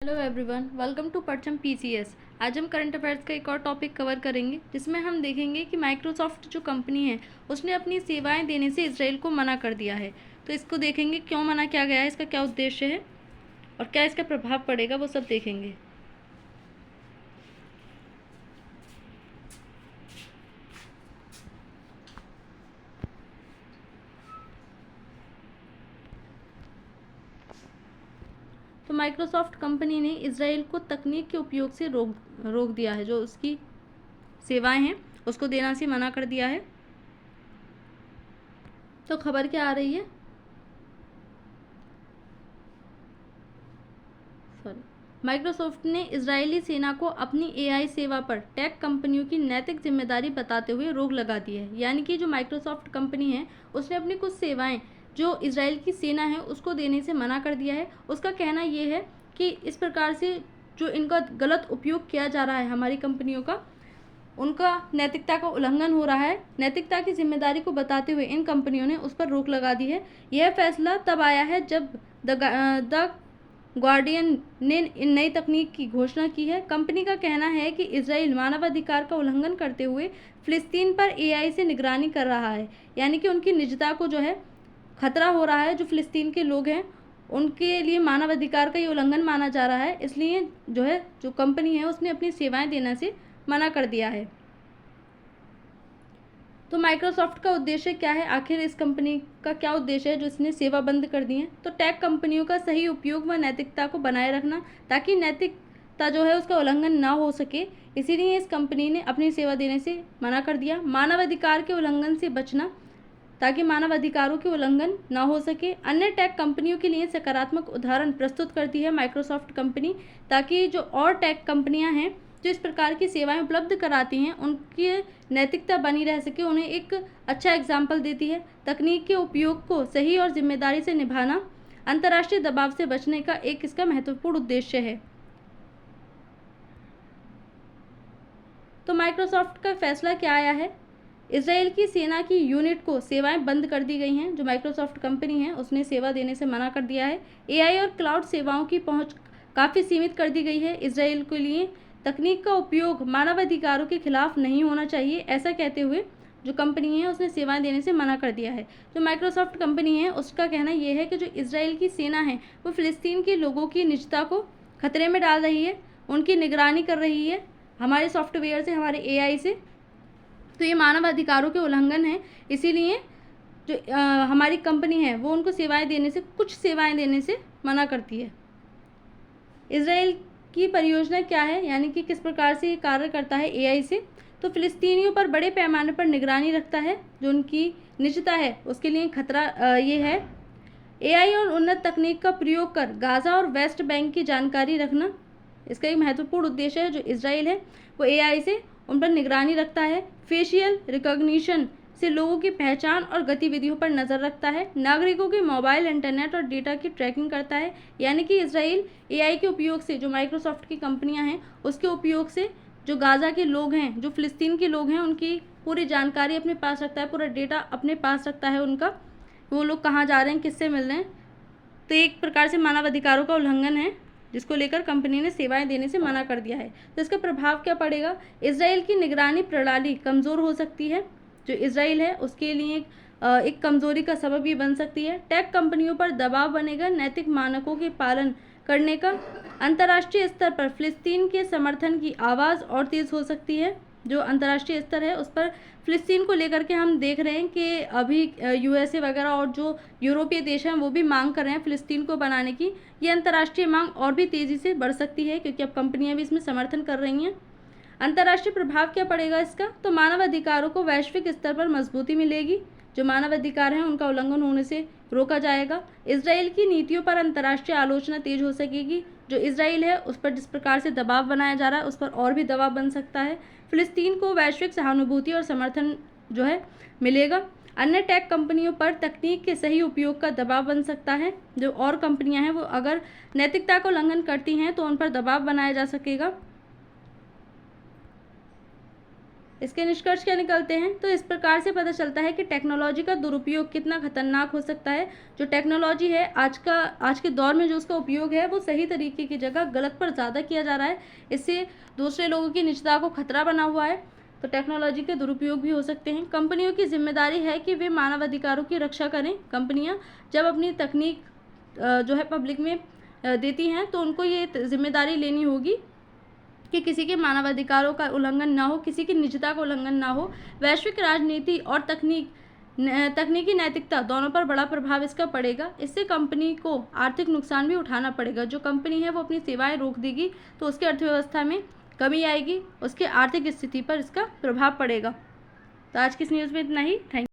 Hello everyone, welcome to परचम PCS. आज हम करंट अफेयर्स का एक और टॉपिक कवर करेंगे जिसमें हम देखेंगे कि माइक्रोसॉफ्ट जो कंपनी है उसने अपनी सेवाएं देने से इजराइल को मना कर दिया है। तो इसको देखेंगे क्यों मना किया गया है, इसका क्या उद्देश्य है और क्या इसका प्रभाव पड़ेगा, वो सब देखेंगे। तो माइक्रोसॉफ्ट कंपनी ने इजराइल को तकनीक के उपयोग से रोक दिया है। जो उसकी सेवाएं हैं उसको देना से मना कर दिया है। तो खबर क्या आ रही है, माइक्रोसॉफ्ट ने इजरायली सेना को अपनी एआई सेवा पर टेक कंपनियों की नैतिक जिम्मेदारी बताते हुए रोक लगा दी है। यानी कि जो माइक्रोसॉफ्ट कंपनी है उसने अपनी कुछ सेवाएं जो इजराइल की सेना है उसको देने से मना कर दिया है। उसका कहना ये है कि इस प्रकार से जो इनका गलत उपयोग किया जा रहा है हमारी कंपनियों का, उनका नैतिकता का उल्लंघन हो रहा है। नैतिकता की जिम्मेदारी को बताते हुए इन कंपनियों ने उस पर रोक लगा दी है। यह फैसला तब आया है जब द गार्डियन ने इन नई तकनीक की घोषणा की है। कंपनी का कहना है कि इजराइल मानवाधिकार का उल्लंघन करते हुए फिलिस्तीन पर एआई से निगरानी कर रहा है। यानी कि उनकी निजता को जो है खतरा हो रहा है। जो फिलिस्तीन के लोग हैं उनके लिए मानवाधिकार का ये उल्लंघन माना जा रहा है। इसलिए जो कंपनी है उसने अपनी सेवाएं देने से मना कर दिया है। तो माइक्रोसॉफ्ट का उद्देश्य क्या है, आखिर इस कंपनी का क्या उद्देश्य है जो इसने सेवा बंद कर दी है। तो टेक कंपनियों का सही उपयोग व नैतिकता को बनाए रखना, ताकि नैतिकता जो है उसका उल्लंघन ना हो सके, इसीलिए इस कंपनी ने अपनी सेवा देने से मना कर दिया। मानवाधिकार के उल्लंघन से बचना, ताकि मानवाधिकारों के उल्लंघन ना हो सके। अन्य टेक कंपनियों के लिए सकारात्मक उदाहरण प्रस्तुत करती है माइक्रोसॉफ्ट कंपनी, ताकि जो और टेक कंपनियां हैं जो इस प्रकार की सेवाएं उपलब्ध कराती हैं उनकी नैतिकता बनी रह सके, उन्हें एक अच्छा एग्जाम्पल देती है। तकनीक के उपयोग को सही और जिम्मेदारी से निभाना अंतर्राष्ट्रीय दबाव से बचने का एक इसका महत्वपूर्ण उद्देश्य है। तो माइक्रोसॉफ्ट का फैसला क्या आया है, इजराइल की सेना की यूनिट को सेवाएं बंद कर दी गई हैं। जो माइक्रोसॉफ्ट कंपनी है उसने सेवा देने से मना कर दिया है। एआई और क्लाउड सेवाओं की पहुंच काफ़ी सीमित कर दी गई है। इजराइल के लिए तकनीक का उपयोग मानवाधिकारों के खिलाफ नहीं होना चाहिए, ऐसा कहते हुए जो कंपनी है उसने सेवाएं देने से मना कर दिया है। जो माइक्रोसॉफ्ट कंपनी है उसका कहना यह है कि जो इजराइल की सेना है वो फिलिस्तीन के लोगों की निजता को खतरे में डाल रही है, उनकी निगरानी कर रही है हमारे सॉफ्टवेयर से, हमारे एआई से। तो ये मानव अधिकारों के उल्लंघन है। इसीलिए जो हमारी कंपनी है वो उनको कुछ सेवाएं देने से मना करती है। इजराइल की परियोजना क्या है, यानी कि किस प्रकार से ये कार्य करता है एआई से। तो फिलिस्तीनियों पर बड़े पैमाने पर निगरानी रखता है। जो उनकी निजता है उसके लिए खतरा ये है। एआई और उन्नत तकनीक का प्रयोग कर गाजा और वेस्ट बैंक की जानकारी रखना इसका एक महत्वपूर्ण उद्देश्य है। जो इजराइल है वो एआई से उन पर निगरानी रखता है। फेशियल रिकॉग्निशन से लोगों की पहचान और गतिविधियों पर नज़र रखता है। नागरिकों के मोबाइल, इंटरनेट और डेटा की ट्रैकिंग करता है। यानी कि इजराइल एआई के उपयोग से, जो माइक्रोसॉफ्ट की कंपनियां हैं उसके उपयोग से, जो गाज़ा के लोग हैं, जो फिलिस्तीन के लोग हैं, उनकी पूरी जानकारी अपने पास रखता है, पूरा डेटा अपने पास रखता है उनका, वो लोग कहाँ जा रहे हैं, किससे मिल रहे हैं। तो एक प्रकार से मानव अधिकारों का उल्लंघन है, जिसको लेकर कंपनी ने सेवाएं देने से मना कर दिया है। तो इसका प्रभाव क्या पड़ेगा, इजराइल की निगरानी प्रणाली कमज़ोर हो सकती है। जो इजराइल है उसके लिए एक कमज़ोरी का सबब भी बन सकती है। टेक कंपनियों पर दबाव बनेगा नैतिक मानकों के पालन करने का। अंतर्राष्ट्रीय स्तर पर फिलिस्तीन के समर्थन की आवाज़ और तेज़ हो सकती है। जो अंतर्राष्ट्रीय स्तर है उस पर फिलिस्तीन को लेकर के हम देख रहे हैं कि अभी यूएसए वगैरह और जो यूरोपीय देश हैं वो भी मांग कर रहे हैं फिलिस्तीन को बनाने की। ये अंतर्राष्ट्रीय मांग और भी तेज़ी से बढ़ सकती है क्योंकि अब कंपनियां भी इसमें समर्थन कर रही हैं। अंतर्राष्ट्रीय प्रभाव क्या पड़ेगा इसका, तो मानव अधिकारों को वैश्विक स्तर पर मजबूती मिलेगी। जो मानव अधिकार हैं उनका उल्लंघन होने से रोका जाएगा। इजराइल की नीतियों पर अंतर्राष्ट्रीय आलोचना तेज हो सकेगी। जो इजराइल है उस पर जिस प्रकार से दबाव बनाया जा रहा है उस पर और भी दबाव बन सकता है। फिलिस्तीन को वैश्विक सहानुभूति और समर्थन जो है मिलेगा। अन्य टेक कंपनियों पर तकनीक के सही उपयोग का दबाव बन सकता है। जो और कंपनियां हैं वो अगर नैतिकता को उल्लंघन करती हैं तो उन पर दबाव बनाया जा सकेगा। इसके निष्कर्ष क्या निकलते हैं? तो इस प्रकार से पता चलता है कि टेक्नोलॉजी का दुरुपयोग कितना खतरनाक हो सकता है। जो टेक्नोलॉजी है आज के दौर में जो उसका उपयोग है वो सही तरीके की जगह गलत पर ज़्यादा किया जा रहा है। इससे दूसरे लोगों की निजता को खतरा बना हुआ है। तो टेक्नोलॉजी के दुरुपयोग भी हो सकते हैं। कंपनियों की जिम्मेदारी है कि वे मानवाधिकारों की रक्षा करें। कंपनियाँ जब अपनी तकनीक जो है पब्लिक में देती हैं तो उनको ये जिम्मेदारी लेनी होगी कि किसी के मानवाधिकारों का उल्लंघन ना हो, किसी की निजता का उल्लंघन ना हो। वैश्विक राजनीति और तकनीकी नैतिकता दोनों पर बड़ा प्रभाव इसका पड़ेगा। इससे कंपनी को आर्थिक नुकसान भी उठाना पड़ेगा। जो कंपनी है वो अपनी सेवाएं रोक देगी तो उसकी अर्थव्यवस्था में कमी आएगी, उसके आर्थिक स्थिति पर इसका प्रभाव पड़ेगा। तो आज की इस न्यूज़ में इतना ही। थैंक